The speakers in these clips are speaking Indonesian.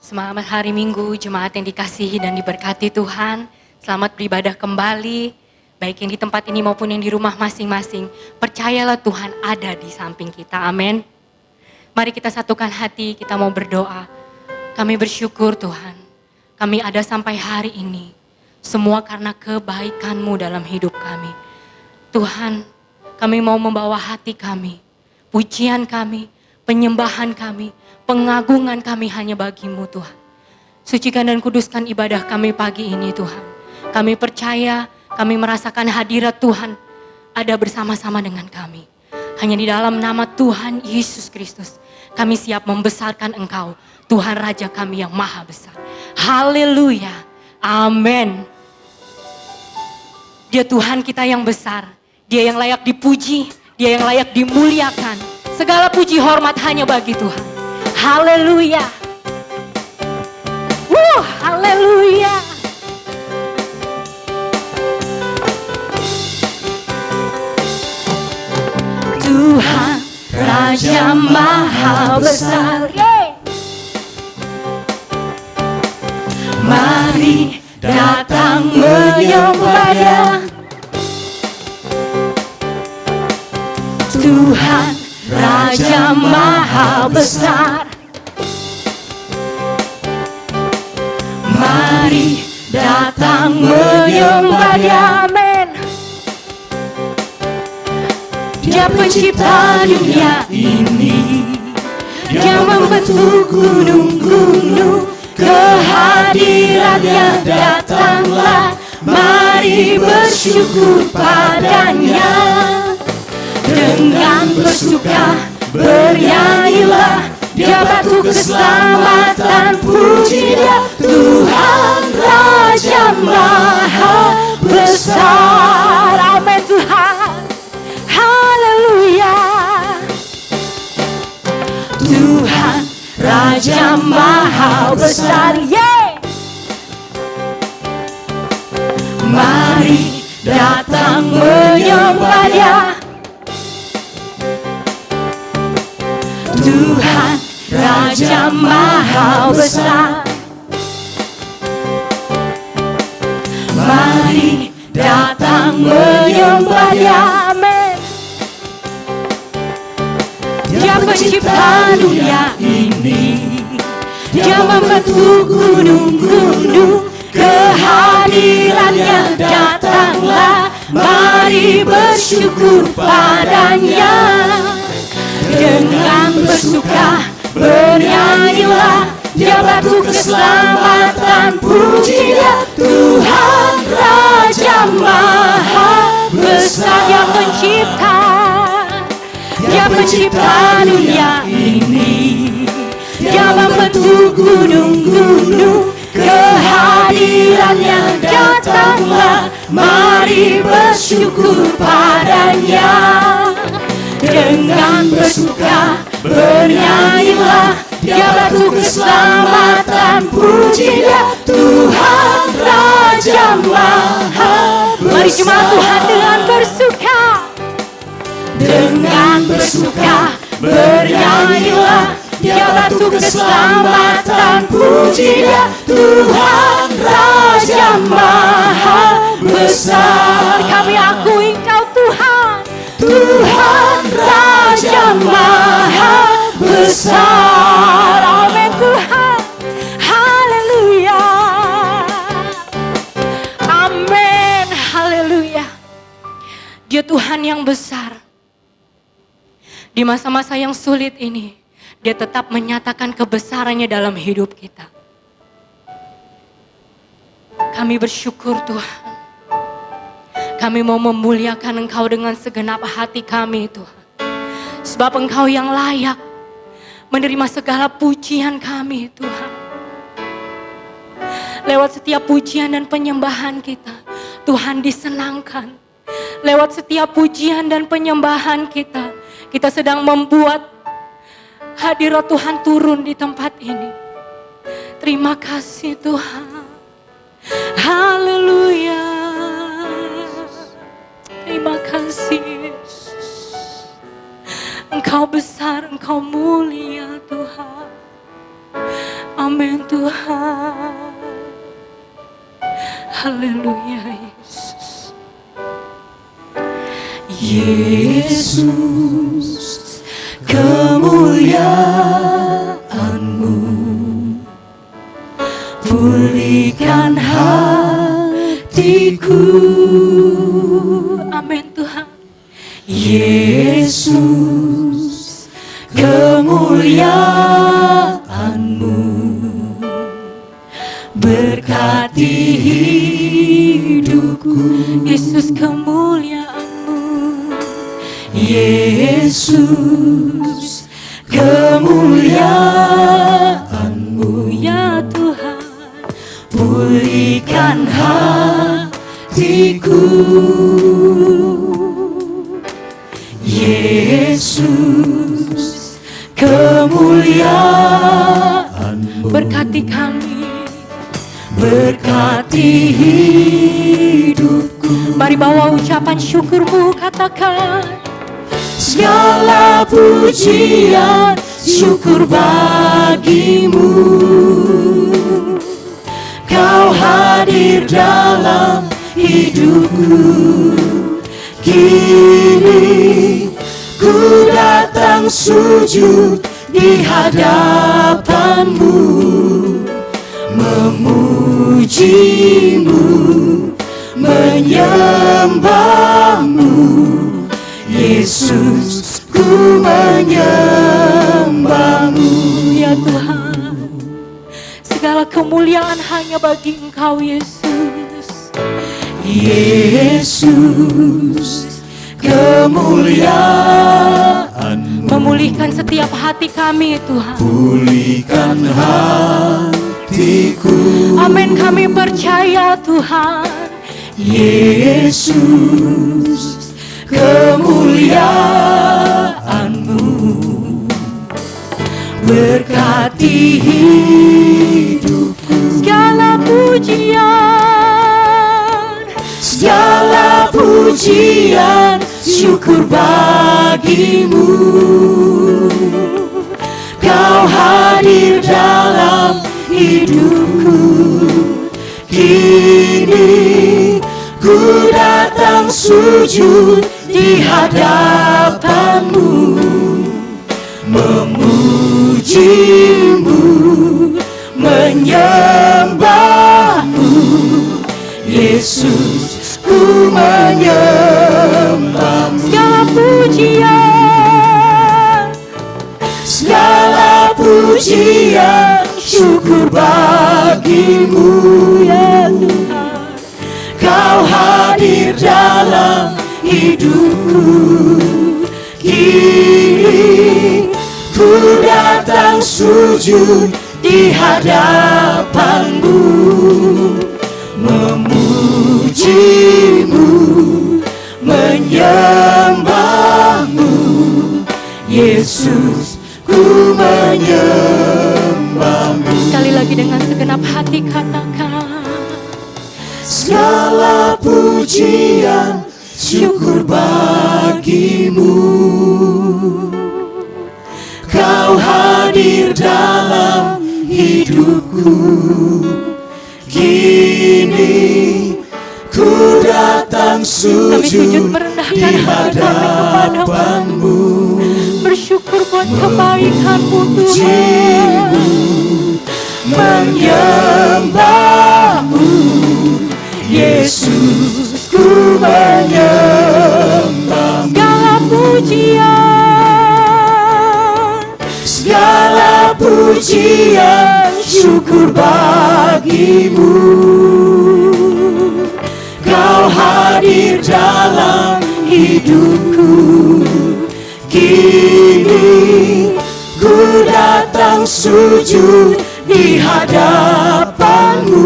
Selamat hari Minggu, jemaat yang dikasihi dan diberkati Tuhan. Selamat beribadah kembali, baik yang di tempat ini maupun yang di rumah masing-masing. Percayalah Tuhan ada di samping kita, amin. Mari kita satukan hati, kita mau berdoa. Kami bersyukur Tuhan, kami ada sampai hari ini. Semua karena kebaikan-Mu dalam hidup kami. Tuhan, kami mau membawa hati kami, pujian kami, penyembahan kami, pengagungan kami hanya bagi-Mu Tuhan. Sucikan dan kuduskan ibadah kami pagi ini Tuhan. Kami percaya, kami merasakan hadirat Tuhan ada bersama-sama dengan kami. Hanya di dalam nama Tuhan Yesus Kristus, kami siap membesarkan Engkau, Tuhan Raja kami yang maha besar. Haleluya, amin. Dia Tuhan kita yang besar, Dia yang layak dipuji, Dia yang layak dimuliakan. Segala puji hormat hanya bagi Tuhan. Haleluya. Haleluya. Tuhan Raja Maha Besar. Mari datang menyembah Dia. Tuhan Raja Maha Besar. Mari datang menyembah Dia, amin. Dia pencipta dunia ini, Dia membentuk gunung-gunung, kehadirannya datanglah. Mari bersyukur padanya, dengan bersuka bernyanyilah. Dia batu keselamatan, puji Dia, Tuhan Raja Maha Besar. Amin Tuhan, haleluya. Tuhan Raja Maha Besar, Mari datang menyembah Dia. Tuhan Raja Maha Besar. Mari datang menyembah Dia, amin. Dia pencipta dunia ini, Dia membentuk gunung-gunung, kehadirannya datanglah. Mari bersyukur padanya, dengan bersuka bernyanyilah. Dia batu keselamatan, puji Dia, Tuhan Raja Maha Besar. Dia pencipta, Dia pencipta dunia ini, Dia membentuk gunung-gunung, kehadirannya datanglah. Mari bersyukur padanya, dengan bersuka bernyanyilah. Dia batu keselamatan, puji Dia, Tuhan Raja Maha Besar. Mari jemaat Tuhan dengan bersuka, dengan bersuka bernyanyilah. Dia batu keselamatan, puji Dia, Tuhan Raja Maha Besar. Kami akui Engkau Tuhan, Tuhan Raja Maha Besar. Amin Tuhan, haleluya, amin, haleluya. Dia Tuhan yang besar. Di masa-masa yang sulit ini, Dia tetap menyatakan kebesarannya dalam hidup kita. Kami bersyukur Tuhan. Kami mau memuliakan Engkau dengan segenap hati kami Tuhan. Sebab Engkau yang layak menerima segala pujian kami Tuhan. Lewat setiap pujian dan penyembahan kita, Tuhan disenangkan. Lewat setiap pujian dan penyembahan kita, kita sedang membuat hadirat Tuhan turun di tempat ini. Terima kasih Tuhan. Haleluya. Terima kasih Yesus. Engkau besar, Engkau mulia Tuhan. Amin Tuhan. Haleluya Yesus. Yesus, kemuliaan-Mu pulihkan hatiku. Amin Tuhan. Yesus, kemuliaan-Mu berkati hidupku. Yesus, kemuliaan-Mu. Yesus, kemuliaan-Mu, Ya Tuhan, pulihkan hatiku. Yesus, kemuliaan-Mu berkati kami, berkati hidupku. mari bawa ucapan syukur-Mu, katakan. Segala pujian syukur bagi-Mu, Kau hadir dalam hidupku. Kini ku datang sujud di hadapan-Mu, memuji-Mu, menyembah-Mu. Yesus, ku menyembah-Mu. Ya Tuhan, segala kemuliaan hanya bagi Engkau Yesus. Yesus, kemuliaan-Mu Memulihkan setiap hati kami Tuhan. pulihkan hatiku. Amin, kami percaya Tuhan. Yesus, kemuliaan-Mu berkati hidupku. Segala pujian syukur bagi-Mu. Kau hadir dalam hidupku. Kini ku datang sujud di hadapan-Mu, memuji-Mu, menyembah-Mu. Yesus, ku menyembah-Mu. Segala pujian syukur bagi-Mu, ya Tuhan. Kau hadir dalam hidupku. Kini ku datang sujud di hadapan-Mu, memuji-Mu, menyembah-Mu. Yesus, ku menyembah-Mu. Sekali lagi dengan segenap hati katakan. Segala pujian syukur bagi-Mu. Kau hadir dalam hidupku. Kini ku datang sujud di hadapan-Mu, Bersyukur buat kebaikan-Mu Tuhan. menyembah-Mu. Yesus, ku menyembah-Mu. Segala pujian syukur bagi-Mu. Kau hadir dalam hidupku. Kini ku datang sujud di hadapan-Mu,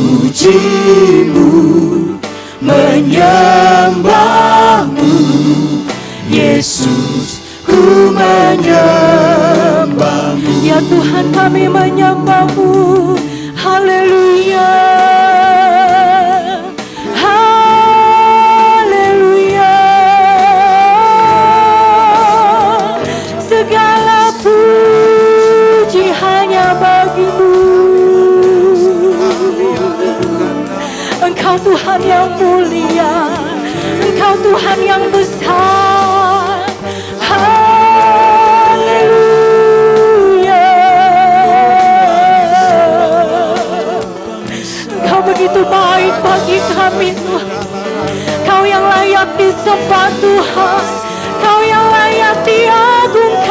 memuji-Mu, menyembah-Mu. Yesus, ku menyembah-Mu. Ya Tuhan, kami menyembah-Mu. Haleluya. Haleluya. Segala puji Tuhan yang mulia, Engkau Tuhan yang besar. Haleluya. Engkau begitu baik bagi kami Tuhan. Kau yang layak disembah Tuhan, Kau yang layak diagungkan.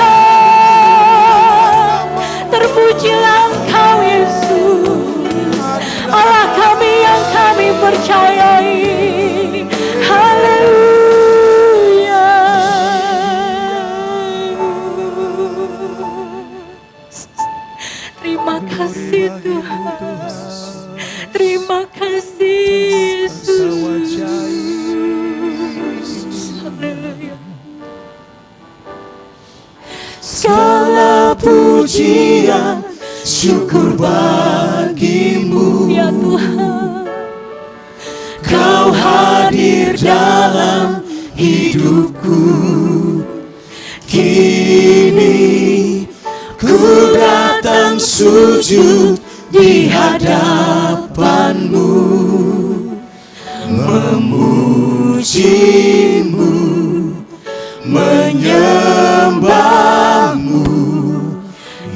Terpujilah Engkau Yesus, Allah kami yang kami percayai. Haleluya. Terima kasih Tuhan, terima kasih Yesus. Haleluya. Segala pujian syukur bagimu, Ya Tuhan, Kau hadir dalam hidupku. Kini ku datang sujud di hadapanmu, memujimu, menyembahmu,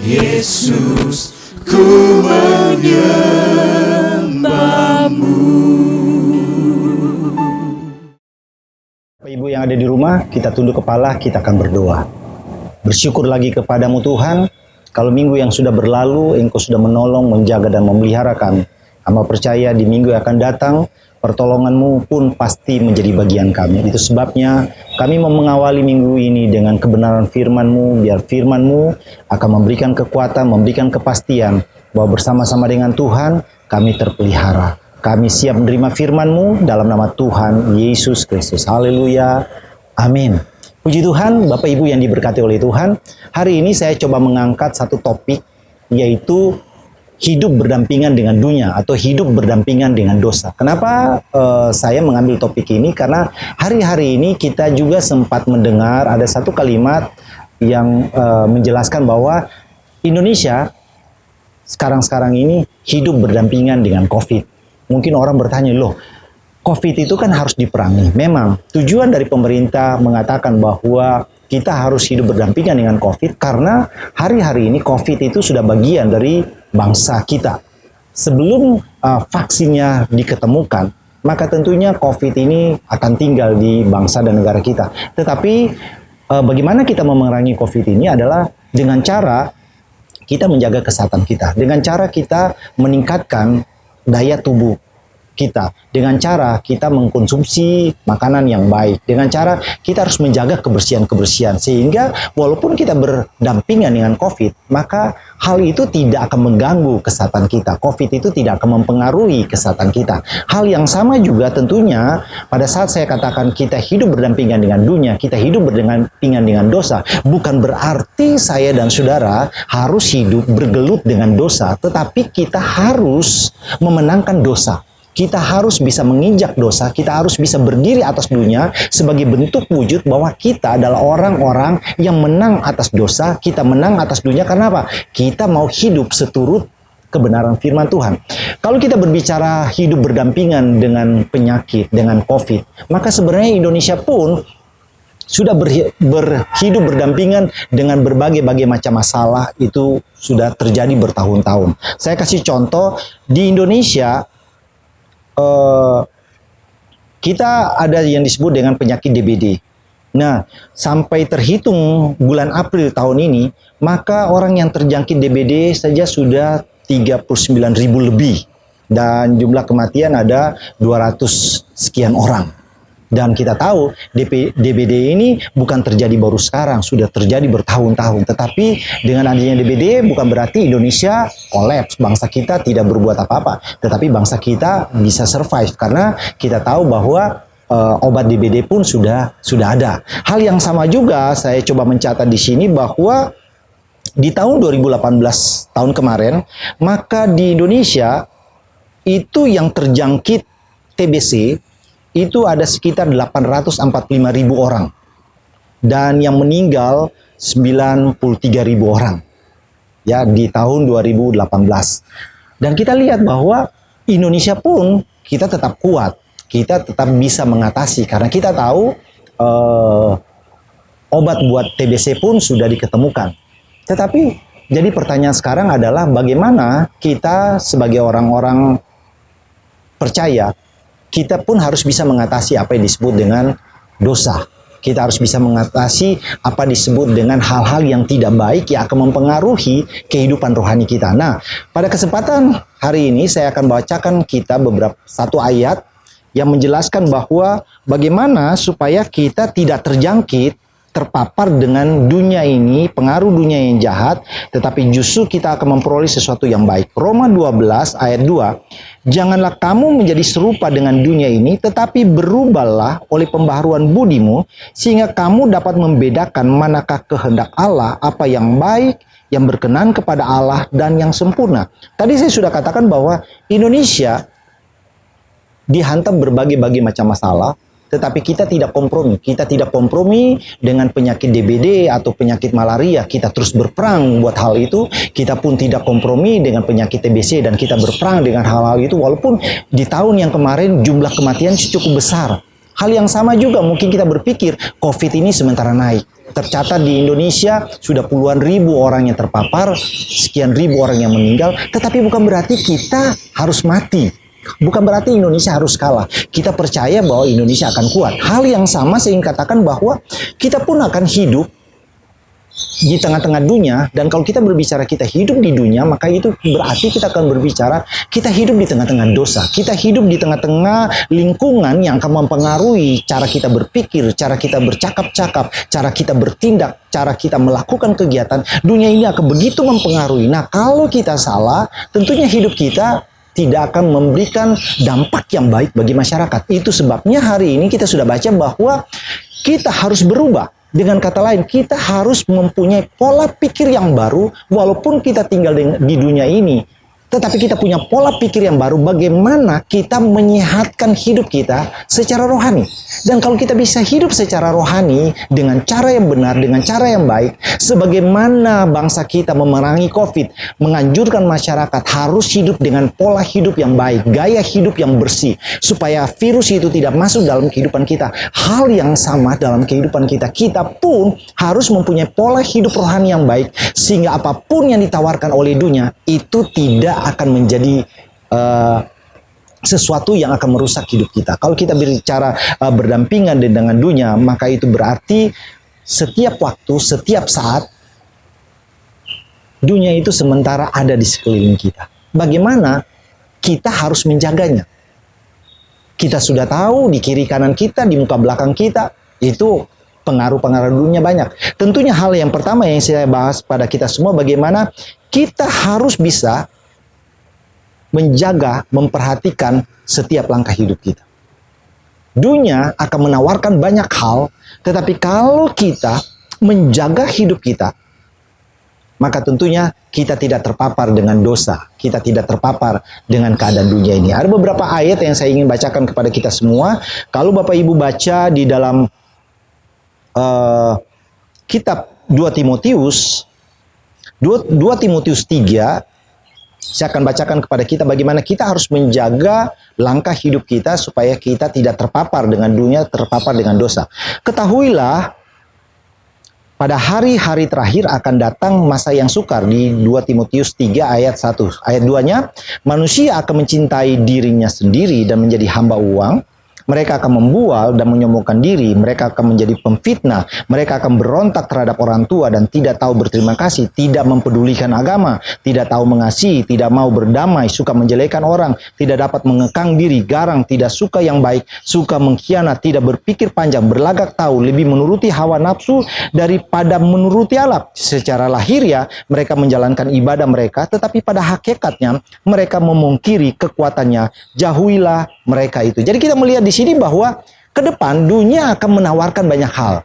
Yesus, ku menyembahmu. Bapak Ibu yang ada di rumah, kita tunduk kepala, kita akan berdoa. Bersyukur lagi kepadamu Tuhan, kalau minggu yang sudah berlalu, Engkau sudah menolong, menjaga dan memelihara kami. Hamba percaya di minggu yang akan datang, pertolongan-Mu pun pasti menjadi bagian kami. Itu sebabnya kami mau mengawali minggu ini dengan kebenaran firman-Mu, biar firman-Mu akan memberikan kekuatan, memberikan kepastian bahwa bersama-sama dengan Tuhan kami terpelihara. Kami siap menerima firman-Mu dalam nama Tuhan Yesus Kristus. Haleluya. Amin. Puji Tuhan, Bapak Ibu yang diberkati oleh Tuhan. Hari ini saya coba mengangkat satu topik, yaitu hidup berdampingan dengan dunia atau hidup berdampingan dengan dosa. Kenapa saya mengambil topik ini? Karena hari-hari ini kita juga sempat mendengar ada satu kalimat yang menjelaskan bahwa Indonesia sekarang-sekarang ini hidup berdampingan dengan COVID. Mungkin orang bertanya, loh, COVID itu kan harus diperangi. Memang tujuan dari pemerintah mengatakan bahwa kita harus hidup berdampingan dengan COVID karena hari-hari ini COVID itu sudah bagian dari bangsa kita. Sebelum vaksinnya diketemukan, maka tentunya COVID ini akan tinggal di bangsa dan negara kita. Tetapi bagaimana kita memerangi COVID ini adalah dengan cara kita menjaga kesehatan kita, dengan cara kita meningkatkan daya tubuh kita, dengan cara kita mengkonsumsi makanan yang baik, dengan cara kita harus menjaga kebersihan-kebersihan, sehingga walaupun kita berdampingan dengan COVID, maka hal itu tidak akan mengganggu kesehatan kita. COVID itu tidak akan mempengaruhi kesehatan kita. Hal yang sama juga tentunya pada saat saya katakan kita hidup berdampingan dengan dunia, kita hidup berdampingan dengan dosa, bukan berarti saya dan saudara harus hidup bergelut dengan dosa, tetapi kita harus memenangkan dosa. Kita harus bisa menginjak dosa, kita harus bisa berdiri atas dunia sebagai bentuk wujud bahwa kita adalah orang-orang yang menang atas dosa, kita menang atas dunia. Karena apa? Kita mau hidup seturut kebenaran firman Tuhan. Kalau kita berbicara hidup berdampingan dengan penyakit, dengan COVID, maka sebenarnya Indonesia pun sudah berhidup berdampingan dengan berbagai macam masalah, itu sudah terjadi bertahun-tahun. Saya kasih contoh, di Indonesia kita ada yang disebut dengan penyakit DBD. Nah, sampai terhitung bulan April tahun ini, maka orang yang terjangkit DBD saja sudah 39.000 lebih. Dan jumlah kematian ada 200 sekian orang. Dan kita tahu DBD ini bukan terjadi baru sekarang, sudah terjadi bertahun-tahun. Tetapi dengan adanya DBD bukan berarti Indonesia kolaps, bangsa kita tidak berbuat apa-apa. Tetapi bangsa kita bisa survive karena kita tahu bahwa obat DBD pun sudah ada. Hal yang sama juga saya coba mencatat di sini bahwa di tahun 2018 tahun kemarin, maka di Indonesia itu yang terjangkit TBC itu ada sekitar 845.000 orang. Dan yang meninggal 93.000 orang. Ya, di tahun 2018. Dan kita lihat bahwa Indonesia pun kita tetap kuat. kita tetap bisa mengatasi. Karena kita tahu obat buat TBC pun sudah diketemukan. Tetapi jadi pertanyaan sekarang adalah bagaimana kita sebagai orang-orang percaya, kita pun harus bisa mengatasi apa yang disebut dengan dosa. Kita harus bisa mengatasi apa disebut dengan hal-hal yang tidak baik yang akan mempengaruhi kehidupan rohani kita. Nah, pada kesempatan hari ini saya akan bacakan kita satu ayat yang menjelaskan bahwa bagaimana supaya kita tidak terpapar dengan dunia ini, pengaruh dunia yang jahat, tetapi justru kita akan memperoleh sesuatu yang baik. Roma 12 ayat 2. Janganlah kamu menjadi serupa dengan dunia ini, tetapi berubahlah oleh pembaharuan budimu, sehingga kamu dapat membedakan manakah kehendak Allah, apa yang baik, yang berkenan kepada Allah, dan yang sempurna. Tadi saya sudah katakan bahwa Indonesia dihantam berbagai-bagai macam masalah, tetapi kita tidak kompromi. Kita tidak kompromi dengan penyakit DBD atau penyakit malaria. Kita terus berperang buat hal itu. Kita pun tidak kompromi dengan penyakit TBC dan kita berperang dengan hal-hal itu. Walaupun di tahun yang kemarin jumlah kematian cukup besar. Hal yang sama juga mungkin kita berpikir COVID ini sementara naik. Tercatat di Indonesia sudah puluhan ribu orang yang terpapar, sekian ribu orang yang meninggal. Tetapi bukan berarti kita harus mati. Bukan berarti Indonesia harus kalah. Kita percaya bahwa Indonesia akan kuat. Hal yang sama saya ingin katakan bahwa kita pun akan hidup di tengah-tengah dunia. Dan kalau kita berbicara kita hidup di dunia, maka itu berarti kita akan berbicara kita hidup di tengah-tengah dosa. Kita hidup di tengah-tengah lingkungan yang akan mempengaruhi cara kita berpikir, cara kita bercakap-cakap, cara kita bertindak, cara kita melakukan kegiatan. Dunia ini akan begitu mempengaruhi. Nah, kalau kita salah, tentunya hidup kita tidak akan memberikan dampak yang baik bagi masyarakat. Itu sebabnya hari ini kita sudah baca bahwa kita harus berubah. Dengan kata lain, kita harus mempunyai pola pikir yang baru walaupun kita tinggal di dunia ini. Tetapi kita punya pola pikir yang baru bagaimana kita menyehatkan hidup kita secara rohani. Dan kalau kita bisa hidup secara rohani dengan cara yang benar, dengan cara yang baik, sebagaimana bangsa kita memerangi COVID, menganjurkan masyarakat harus hidup dengan pola hidup yang baik, gaya hidup yang bersih, supaya virus itu tidak masuk dalam kehidupan kita. Hal yang sama dalam kehidupan kita, kita pun harus mempunyai pola hidup rohani yang baik, sehingga apapun yang ditawarkan oleh dunia, itu tidak akan menjadi sesuatu yang akan merusak hidup kita. Kalau kita berbicara berdampingan dengan dunia, maka itu berarti setiap waktu, setiap saat, dunia itu sementara ada di sekeliling kita. Bagaimana kita harus menjaganya? Kita sudah tahu di kiri kanan kita, di muka belakang kita, itu pengaruh-pengaruh dunia banyak. Tentunya hal yang pertama yang saya bahas pada kita semua, bagaimana kita harus bisa menjaga, memperhatikan setiap langkah hidup kita. Dunia akan menawarkan banyak hal, tetapi kalau kita menjaga hidup kita, maka tentunya kita tidak terpapar dengan dosa. Kita tidak terpapar dengan keadaan dunia ini. Ada beberapa ayat yang saya ingin bacakan kepada kita semua. Kalau Bapak Ibu baca di dalam kitab 2 Timotius 3, saya akan bacakan kepada kita bagaimana kita harus menjaga langkah hidup kita supaya kita tidak terpapar dengan dunia, terpapar dengan dosa. Ketahuilah, pada hari-hari terakhir akan datang masa yang sukar. Di 2 Timotius 3 ayat 1. Ayat 2-nya, manusia akan mencintai dirinya sendiri dan menjadi hamba uang. Mereka akan membual dan menyombongkan diri. Mereka akan menjadi pemfitnah. Mereka akan berontak terhadap orang tua dan tidak tahu berterima kasih. Tidak mempedulikan agama. Tidak tahu mengasihi. Tidak mau berdamai. Suka menjelekan orang. Tidak dapat mengekang diri. Garang. Tidak suka yang baik. Suka mengkhianat. Tidak berpikir panjang. Berlagak tahu. Lebih menuruti hawa nafsu daripada menuruti Allah. Secara lahiriah mereka menjalankan ibadah mereka. Tetapi pada hakikatnya mereka memungkiri kekuatannya. Jauhilah mereka itu. Jadi kita melihat di sini bahwa ke depan dunia akan menawarkan banyak hal.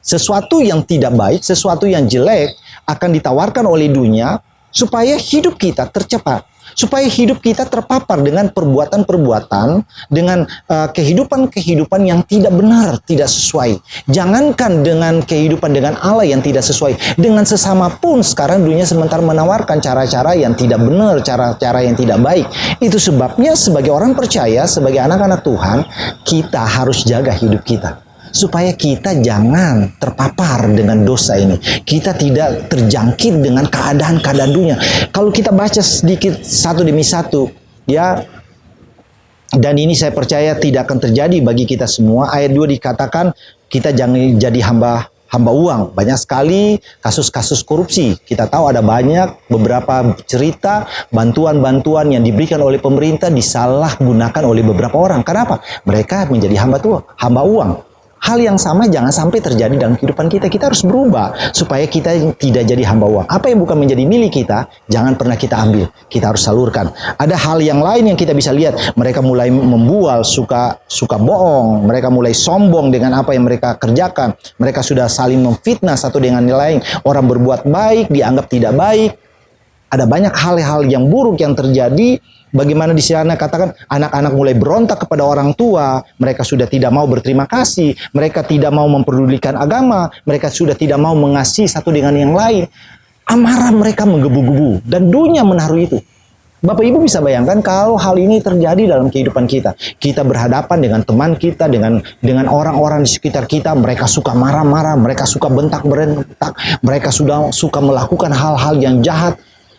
Sesuatu yang tidak baik, sesuatu yang jelek akan ditawarkan oleh dunia supaya hidup kita tercepat. supaya hidup kita terpapar dengan perbuatan-perbuatan, dengan kehidupan-kehidupan yang tidak benar, tidak sesuai. Jangankan dengan kehidupan dengan Allah yang tidak sesuai, dengan sesama pun sekarang dunia sementara menawarkan cara-cara yang tidak benar, cara-cara yang tidak baik. Itu sebabnya sebagai orang percaya, sebagai anak-anak Tuhan, kita harus jaga hidup kita, supaya kita jangan terpapar dengan dosa ini. Kita tidak terjangkit dengan keadaan-keadaan dunia. Kalau kita baca sedikit satu demi satu, ya, dan ini saya percaya tidak akan terjadi bagi kita semua. Ayat 2 dikatakan kita jangan jadi hamba uang. Banyak sekali kasus-kasus korupsi. Kita tahu ada banyak beberapa cerita bantuan-bantuan yang diberikan oleh pemerintah disalahgunakan oleh beberapa orang. Kenapa? Mereka menjadi hamba uang. Hal yang sama jangan sampai terjadi dalam kehidupan kita. Kita harus berubah supaya kita tidak jadi hamba uang. Apa yang bukan menjadi milik kita, jangan pernah kita ambil. Kita harus salurkan. Ada hal yang lain yang kita bisa lihat. Mereka mulai membual, suka bohong. Mereka mulai sombong dengan apa yang mereka kerjakan. Mereka sudah saling memfitnah satu dengan yang lain. Orang berbuat baik, dianggap tidak baik. Ada banyak hal-hal yang buruk yang terjadi. Bagaimana di sana katakan anak-anak mulai berontak kepada orang tua, mereka sudah tidak mau berterima kasih, mereka tidak mau memperdulikan agama, mereka sudah tidak mau mengasihi satu dengan yang lain. Amarah mereka menggebu-gebu dan dunia menaruh itu. Bapak Ibu bisa bayangkan kalau hal ini terjadi dalam kehidupan kita. Kita berhadapan dengan teman kita, dengan orang-orang di sekitar kita, mereka suka marah-marah, mereka suka bentak-bentak, mereka suka melakukan hal-hal yang jahat.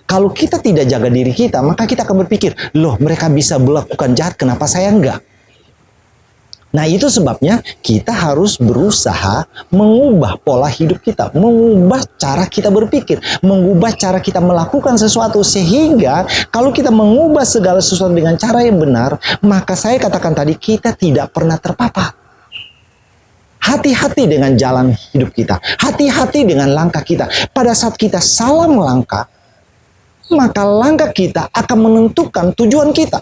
Kalau kita tidak jaga diri kita, maka kita akan berpikir, loh mereka bisa melakukan jahat, kenapa saya enggak? Nah itu sebabnya kita harus berusaha mengubah pola hidup kita, mengubah cara kita berpikir, mengubah cara kita melakukan sesuatu. Sehingga kalau kita mengubah segala sesuatu dengan cara yang benar, maka saya katakan tadi kita tidak pernah terpapar. Hati-hati dengan jalan hidup kita, hati-hati dengan langkah kita. Pada saat kita salah melangkah, maka langkah kita akan menentukan tujuan kita.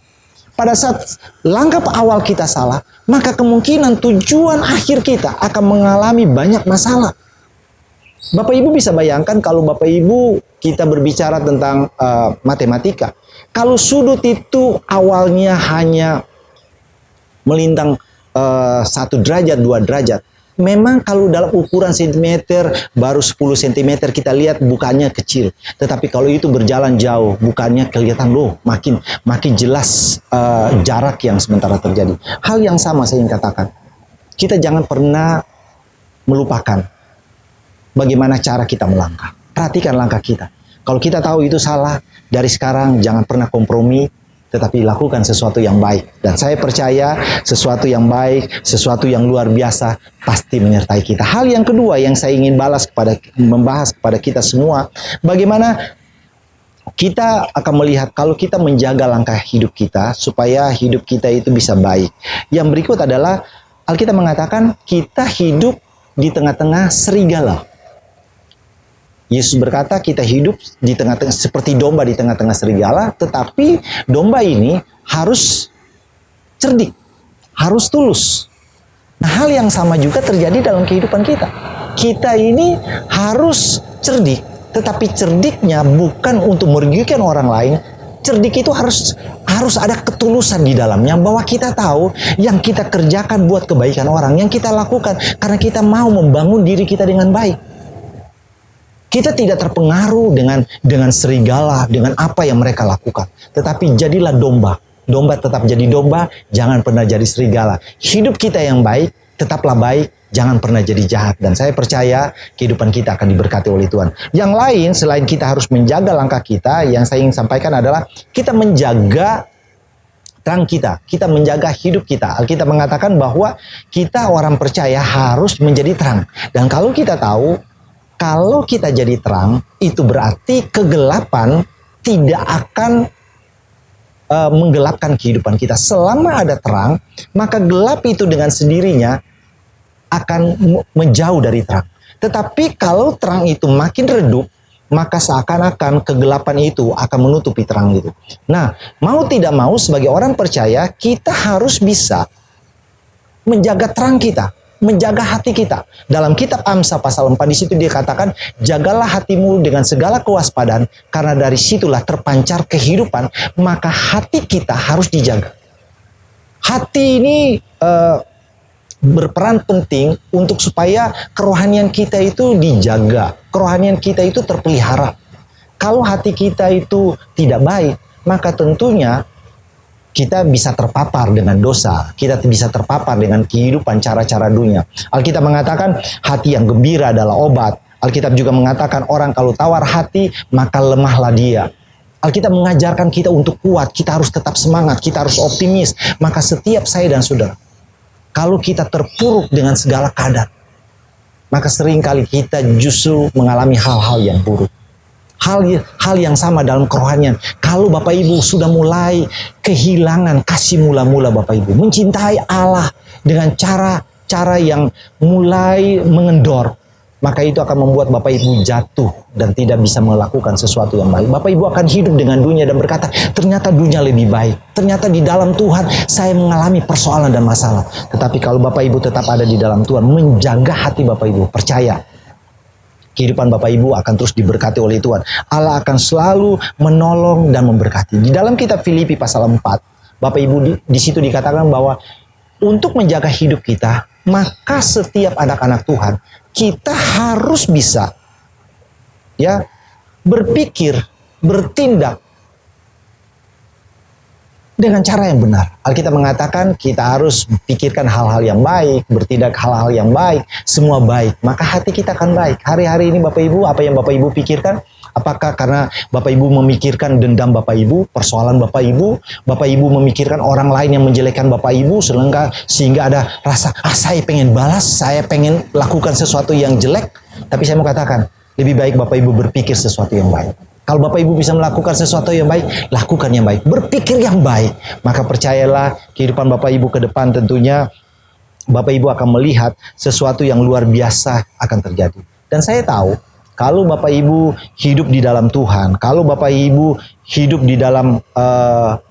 Pada saat langkah awal kita salah, maka kemungkinan tujuan akhir kita akan mengalami banyak masalah. Bapak Ibu bisa bayangkan kalau Bapak Ibu kita berbicara tentang matematika. Kalau sudut itu awalnya hanya melintang 1 derajat, 2 derajat. Memang kalau dalam ukuran sentimeter baru 10 cm kita lihat bukannya kecil. Tetapi kalau itu berjalan jauh bukannya kelihatan loh makin jelas jarak yang sementara terjadi. Hal yang sama saya ingin katakan. Kita jangan pernah melupakan bagaimana cara kita melangkah. Perhatikan langkah kita. Kalau kita tahu itu salah, dari sekarang jangan pernah kompromi, tetapi lakukan sesuatu yang baik. Dan saya percaya sesuatu yang baik, sesuatu yang luar biasa pasti menyertai kita. Hal yang kedua yang saya ingin membahas kepada kita semua, bagaimana kita akan melihat kalau kita menjaga langkah hidup kita supaya hidup kita itu bisa baik. Yang berikut adalah Alkitab mengatakan kita hidup di tengah-tengah serigala. Yesus berkata kita hidup di tengah-tengah seperti domba di tengah-tengah serigala, tetapi domba ini harus cerdik, harus tulus. Nah, hal yang sama juga terjadi dalam kehidupan kita. Kita ini harus cerdik, tetapi cerdiknya bukan untuk merugikan orang lain. Cerdik itu harus ada ketulusan di dalamnya, bahwa kita tahu yang kita kerjakan buat kebaikan orang, yang kita lakukan karena kita mau membangun diri kita dengan baik. Kita tidak terpengaruh dengan serigala, dengan apa yang mereka lakukan. Tetapi jadilah domba. Domba tetap jadi domba, jangan pernah jadi serigala. Hidup kita yang baik, tetaplah baik, jangan pernah jadi jahat. Dan saya percaya kehidupan kita akan diberkati oleh Tuhan. Yang lain, selain kita harus menjaga langkah kita, yang saya ingin sampaikan adalah kita menjaga terang kita. Kita menjaga hidup kita. Alkitab mengatakan bahwa kita orang percaya harus menjadi terang. Dan kalau kita tahu, kalau kita jadi terang, itu berarti kegelapan tidak akan menggelapkan kehidupan kita. Selama ada terang, maka gelap itu dengan sendirinya akan menjauh dari terang. Tetapi kalau terang itu makin redup, maka seakan-akan kegelapan itu akan menutupi terang itu. Nah, mau tidak mau sebagai orang percaya, kita harus bisa menjaga terang kita. menjaga hati kita. Dalam kitab Amsal pasal 4 di situ dia katakan, jagalah hatimu dengan segala kewaspadaan, karena dari situlah terpancar kehidupan, maka hati kita harus dijaga. Hati ini berperan penting untuk supaya kerohanian kita itu dijaga, kerohanian kita itu terpelihara. Kalau hati kita itu tidak baik, maka tentunya kita bisa terpapar dengan dosa, kita bisa terpapar dengan kehidupan cara-cara dunia. Alkitab mengatakan hati yang gembira adalah obat. Alkitab juga mengatakan orang kalau tawar hati maka lemahlah dia. Alkitab mengajarkan kita untuk kuat, kita harus tetap semangat, kita harus optimis. Maka setiap saya dan saudara, kalau kita terpuruk dengan segala keadaan, maka seringkali kita justru mengalami hal-hal yang buruk. Hal yang sama dalam kerohanian. Kalau Bapak Ibu sudah mulai kehilangan kasih mula-mula Bapak Ibu, mencintai Allah dengan cara yang mulai mengendor, maka itu akan membuat Bapak Ibu jatuh dan tidak bisa melakukan sesuatu yang baik. Bapak Ibu akan hidup dengan dunia dan berkata, ternyata dunia lebih baik. Ternyata di dalam Tuhan saya mengalami persoalan dan masalah. Tetapi kalau Bapak Ibu tetap ada di dalam Tuhan, menjaga hati Bapak Ibu, percaya, kehidupan Bapak Ibu akan terus diberkati oleh Tuhan. Allah akan selalu menolong dan memberkati. Di dalam kitab Filipi pasal 4, Bapak Ibu di situ dikatakan bahwa untuk menjaga hidup kita, maka setiap anak-anak Tuhan, kita harus bisa berpikir, bertindak dengan cara yang benar. Alkitab mengatakan kita harus pikirkan hal-hal yang baik, bertindak hal-hal yang baik, semua baik. Maka hati kita akan baik. Hari-hari ini Bapak Ibu, apa yang Bapak Ibu pikirkan? Apakah karena Bapak Ibu memikirkan dendam Bapak Ibu, persoalan Bapak Ibu memikirkan orang lain yang menjelekkan Bapak Ibu, sehingga ada rasa, saya pengen balas, saya pengen lakukan sesuatu yang jelek. Tapi saya mau katakan, lebih baik Bapak Ibu berpikir sesuatu yang baik. Kalau Bapak Ibu bisa melakukan sesuatu yang baik, lakukan yang baik. Berpikir yang baik. Maka percayalah kehidupan Bapak Ibu ke depan tentunya Bapak Ibu akan melihat sesuatu yang luar biasa akan terjadi. Dan saya tahu kalau Bapak Ibu hidup di dalam Tuhan, kalau Bapak Ibu hidup di dalam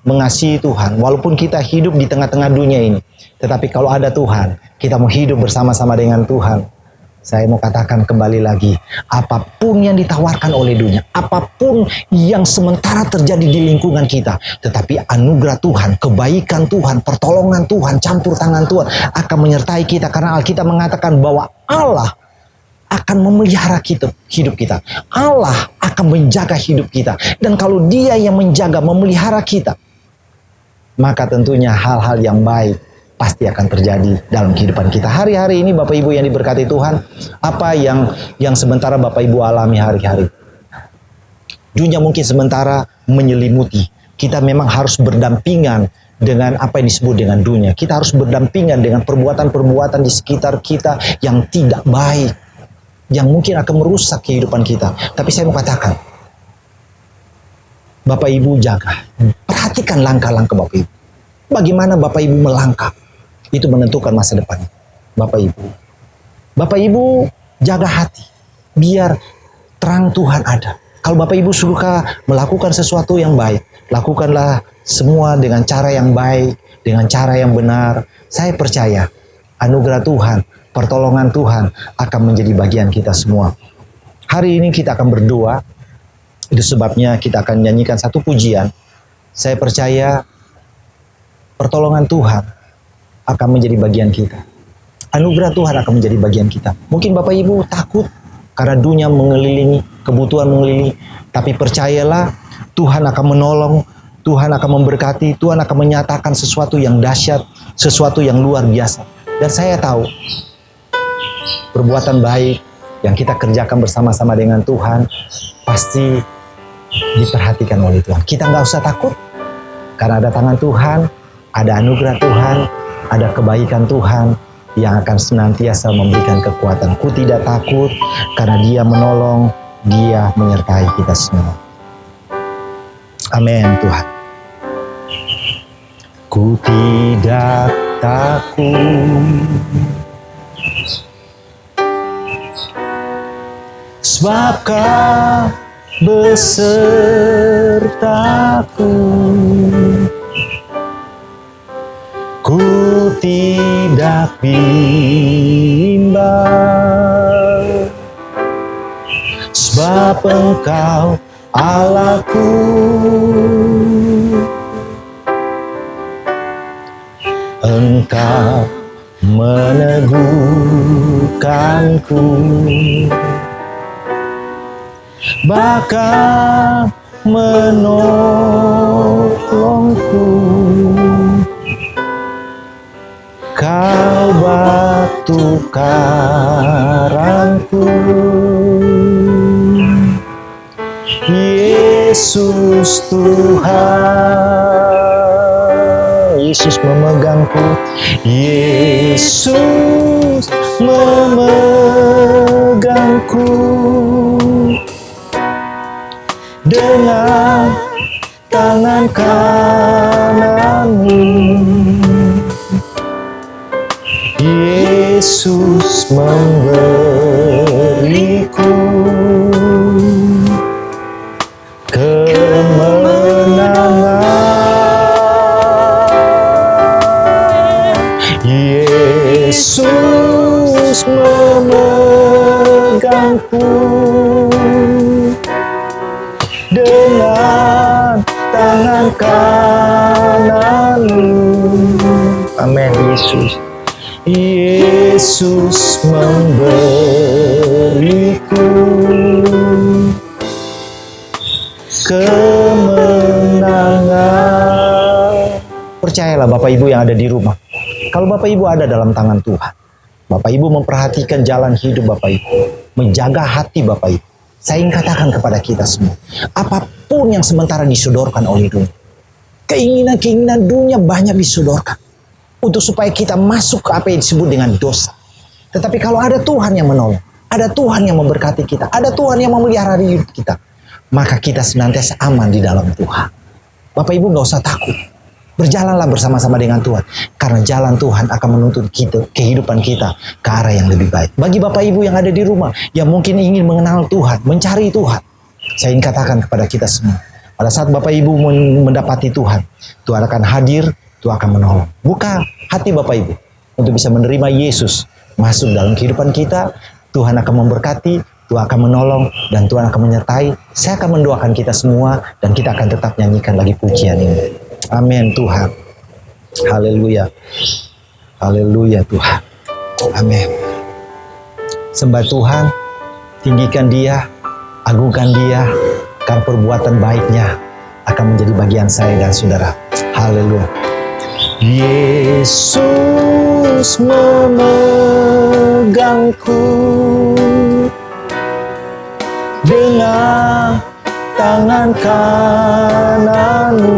mengasihi Tuhan, walaupun kita hidup di tengah-tengah dunia ini, tetapi kalau ada Tuhan, kita mau hidup bersama-sama dengan Tuhan. Saya mau katakan kembali lagi, apapun yang ditawarkan oleh dunia, apapun yang sementara terjadi di lingkungan kita, tetapi anugerah Tuhan, kebaikan Tuhan, pertolongan Tuhan, campur tangan Tuhan akan menyertai kita. Karena Alkitab mengatakan bahwa Allah akan memelihara hidup kita. Allah akan menjaga hidup kita. Dan kalau Dia yang menjaga, memelihara kita, maka tentunya hal-hal yang baik pasti akan terjadi dalam kehidupan kita. Hari-hari ini Bapak Ibu yang diberkati Tuhan, apa yang sementara Bapak Ibu alami hari-hari? Dunia mungkin sementara menyelimuti. Kita memang harus berdampingan dengan apa yang disebut dengan dunia. Kita harus berdampingan dengan perbuatan-perbuatan di sekitar kita yang tidak baik, yang mungkin akan merusak kehidupan kita. Tapi saya mau katakan, Bapak Ibu jaga, perhatikan langkah-langkah Bapak Ibu. Bagaimana Bapak Ibu melangkah, itu menentukan masa depan Bapak Ibu. Bapak Ibu jaga hati, biar terang Tuhan ada. Kalau Bapak Ibu suka melakukan sesuatu yang baik, lakukanlah semua dengan cara yang baik, dengan cara yang benar. Saya percaya anugerah Tuhan, pertolongan Tuhan akan menjadi bagian kita semua. Hari ini kita akan berdoa, itu sebabnya kita akan nyanyikan satu pujian. Saya percaya pertolongan Tuhan akan menjadi bagian kita. Anugerah Tuhan akan menjadi bagian kita. Mungkin Bapak Ibu takut karena dunia mengelilingi, kebutuhan mengelilingi. Tapi percayalah Tuhan akan menolong, Tuhan akan memberkati, Tuhan akan menyatakan sesuatu yang dahsyat, sesuatu yang luar biasa. Dan saya tahu perbuatan baik yang kita kerjakan bersama-sama dengan Tuhan pasti diperhatikan oleh Tuhan. Kita nggak usah takut karena ada tangan Tuhan, ada anugerah Tuhan, ada kebaikan Tuhan yang akan senantiasa memberikan kekuatan. Ku tidak takut karena Dia menolong, Dia menyertai kita semua. Amin Tuhan. Ku tidak takut sebab Kau besertaku. Ku tidak bisa sebab Engkau Allahku. Engkau meneguhkanku, bahkan menolongku. Kau batu karangku, Yesus Tuhan. Yesus memegangku, Yesus memegangku dengan tangan kananmu. Yesus memberiku kemenangan. Yesus memegangku dengan tangan kananmu. Amin. Yesus, Yesus memberiku kemenangan. Percayalah Bapak Ibu yang ada di rumah, kalau Bapak Ibu ada dalam tangan Tuhan, Bapak Ibu memperhatikan jalan hidup Bapak Ibu, menjaga hati Bapak Ibu. Saya ingin katakan kepada kita semua, apapun yang sementara disodorkan oleh dunia, keinginan-keinginan dunia banyak disodorkan untuk supaya kita masuk ke apa yang disebut dengan dosa. Tetapi kalau ada Tuhan yang menolong, ada Tuhan yang memberkati kita, ada Tuhan yang memelihara hidup kita, maka kita senantiasa aman di dalam Tuhan. Bapak Ibu gak usah takut. Berjalanlah bersama-sama dengan Tuhan. Karena jalan Tuhan akan menuntun kita, kehidupan kita ke arah yang lebih baik. Bagi Bapak Ibu yang ada di rumah, yang mungkin ingin mengenal Tuhan, mencari Tuhan, saya ingin katakan kepada kita semua, pada saat Bapak Ibu mendapati Tuhan, Tuhan akan hadir, Tuhan akan menolong. Buka hati Bapak Ibu untuk bisa menerima Yesus masuk dalam kehidupan kita. Tuhan akan memberkati, Tuhan akan menolong, dan Tuhan akan menyertai. Saya akan mendoakan kita semua, dan kita akan tetap nyanyikan lagi pujian ini. Amin Tuhan. Haleluya. Haleluya Tuhan. Amin. Sembah Tuhan, tinggikan Dia, agungkan Dia, karena perbuatan baiknya akan menjadi bagian saya dan saudara. Haleluya. Yesus memegangku dengan tangan kananmu.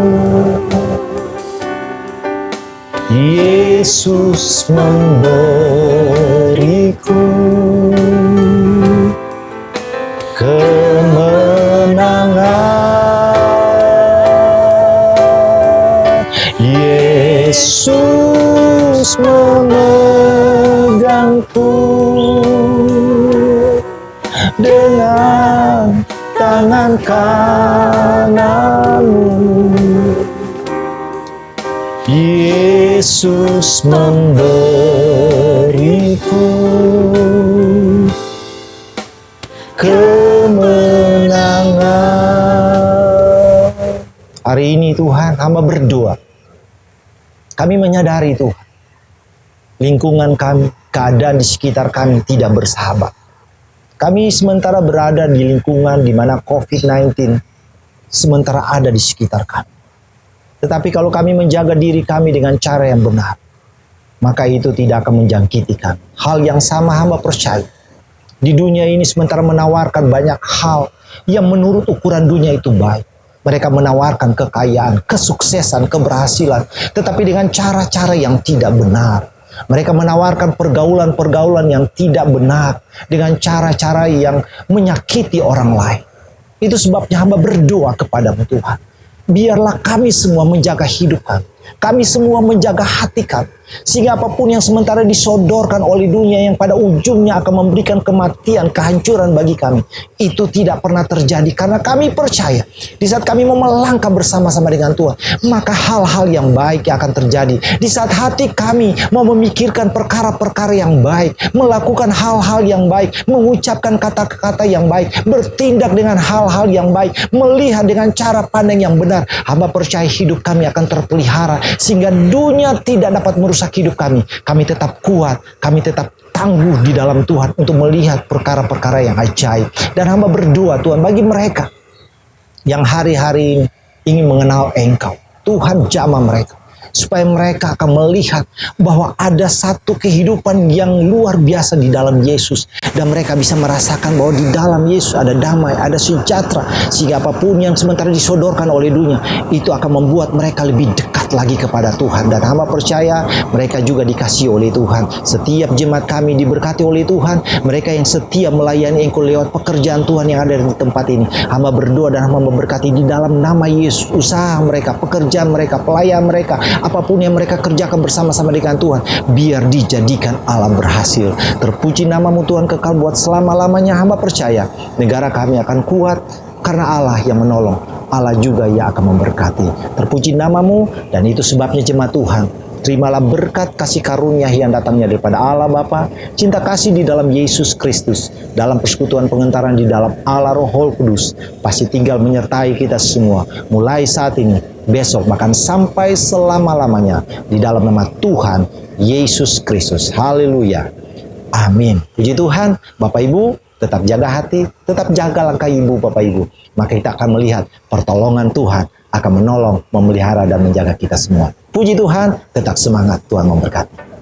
Yesus memberiku kemenangan. Yesus memegangku dengan tangan kananmu. Yesus memberiku kemenangan. Hari ini Tuhan, hamba berdoa. Kami menyadari Tuhan, lingkungan kami, keadaan di sekitar kami tidak bersahabat. Kami sementara berada di lingkungan di mana COVID-19 sementara ada di sekitar kami. Tetapi kalau kami menjaga diri kami dengan cara yang benar, maka itu tidak akan menjangkiti kami. Hal yang sama hamba percaya. Di dunia ini sementara menawarkan banyak hal yang menurut ukuran dunia itu baik. Mereka menawarkan kekayaan, kesuksesan, keberhasilan, tetapi dengan cara-cara yang tidak benar. Mereka menawarkan pergaulan-pergaulan yang tidak benar dengan cara-cara yang menyakiti orang lain. Itu sebabnya hamba berdoa kepadamu Tuhan. Biarlah kami semua menjaga hidup kami. Kami semua menjaga hati kami. Sehingga apapun yang sementara disodorkan oleh dunia yang pada ujungnya akan memberikan kematian, kehancuran bagi kami, itu tidak pernah terjadi karena kami percaya di saat kami mau melangkah bersama-sama dengan Tuhan, maka hal-hal yang baik yang akan terjadi. Di saat hati kami mau memikirkan perkara-perkara yang baik, melakukan hal-hal yang baik, mengucapkan kata-kata yang baik, bertindak dengan hal-hal yang baik, melihat dengan cara pandang yang benar, hamba percaya hidup kami akan terpelihara sehingga dunia tidak dapat merusak hidup kami. Kami tetap kuat, kami tetap tangguh di dalam Tuhan untuk melihat perkara-perkara yang ajaib. Dan hamba berdoa Tuhan bagi mereka yang hari-hari ini ingin mengenal Engkau, Tuhan jamah mereka supaya mereka akan melihat bahwa ada satu kehidupan yang luar biasa di dalam Yesus, dan mereka bisa merasakan bahwa di dalam Yesus ada damai, ada sejahtera, sehingga apapun yang sementara disodorkan oleh dunia itu akan membuat mereka lebih dekat lagi kepada Tuhan. Dan hamba percaya mereka juga dikasihi oleh Tuhan. Setiap jemaat kami diberkati oleh Tuhan, mereka yang setia melayani Engkau lewat pekerjaan Tuhan yang ada di tempat ini. Hamba berdoa dan hamba memberkati di dalam nama Yesus usaha mereka, pekerjaan mereka, pelayan mereka, apapun yang mereka kerjakan bersama-sama dengan Tuhan, biar dijadikan Allah berhasil. Terpuji namamu Tuhan kekal buat selama-lamanya. Hamba percaya negara kami akan kuat karena Allah yang menolong, Allah juga yang akan memberkati. Terpuji namamu, dan itu sebabnya jemaat Tuhan, terimalah berkat kasih karunia yang datangnya daripada Allah Bapa, cinta kasih di dalam Yesus Kristus, dalam persekutuan pengentaran di dalam Allah Roh Kudus, pasti tinggal menyertai kita semua, mulai saat ini, besok, bahkan sampai selama-lamanya, di dalam nama Tuhan Yesus Kristus. Haleluya. Amin. Puji Tuhan. Bapak Ibu, tetap jaga hati, tetap jaga langkah Ibu Bapak Ibu. Maka kita akan melihat pertolongan Tuhan akan menolong, memelihara, dan menjaga kita semua. Puji Tuhan, tetap semangat, Tuhan memberkati.